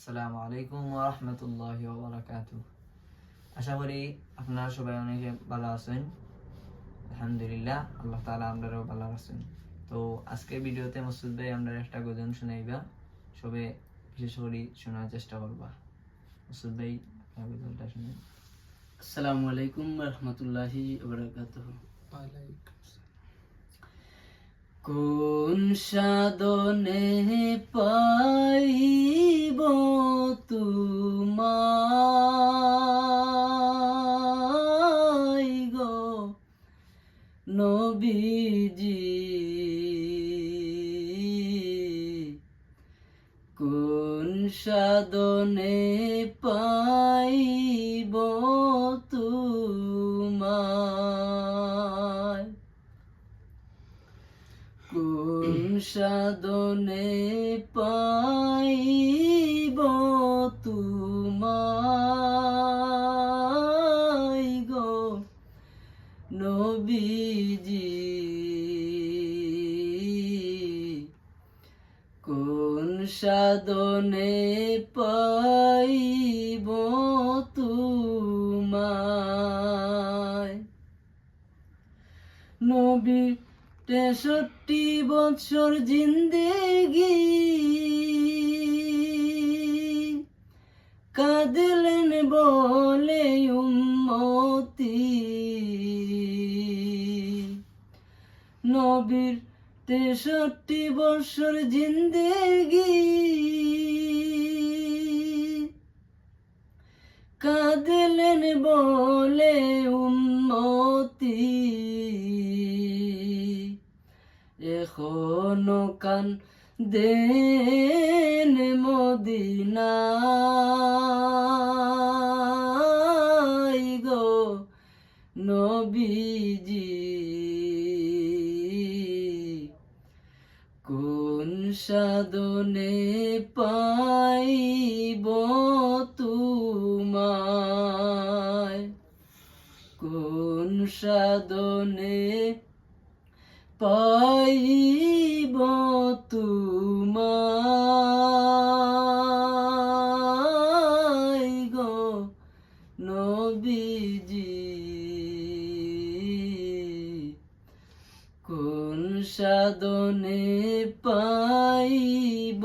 আসসালামু আলাইকুম ওয়া রাহমাতুল্লাহি ওয়া বারাকাতুহু। আশা করি আপনারা সবাই অনেক ভালো আছেন। আলহামদুলিল্লাহ, আল্লাহ তাআলা আমরাও ভালো আছেন। তো আজকের ভিডিওতে মাসুদ ভাই আমরা একটা গজল শোনাইবা, সবে বিশেষ করে শোনার চেষ্টা করবা। মাসুদ ভাই আপনার গজলটা শুনুন। আসসালামু আলাইকুম ওয়া রাহমাতুল্লাহি ওয়া বারাকাতুহু। কোন সাধনে পাইব তোমায় গো নবীজি, কোন সাধনে পাইব তোমায়, কোন সাধনে পাইব তোমায় গো নবীজি, কোন সাধনে পাইব তোমায়। নবী 63 বছর জিন্দেগি কাঁদলেন বলে উম্মতি, নবীর 63 বছর জিন্দেগি কাঁদলেন বলে উম্মতি, এখনো কান্দেন মদিনায় গো নবীজি, কোন সাধনে পাইব তোমায়, কোন সাধনে পাইব তোমায় গো নবীজি, কোন সাধনে পাইব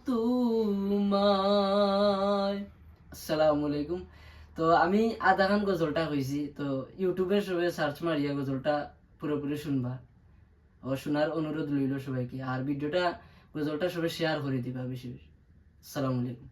তোমায়। আসসালামু আলাইকুম। তো আমি আধা গান গজলটা কইছি, তো ইউটিউবে সবাই সার্চ মারিয়া গজলটা পুরোপুরি শুনবা ও শোনার অনুরোধ রইল সবাইকে। আর ভিডিওটা গজলটা সবাই শেয়ার করে দিবা বেশি বেশি। আসসালামু আলাইকুম।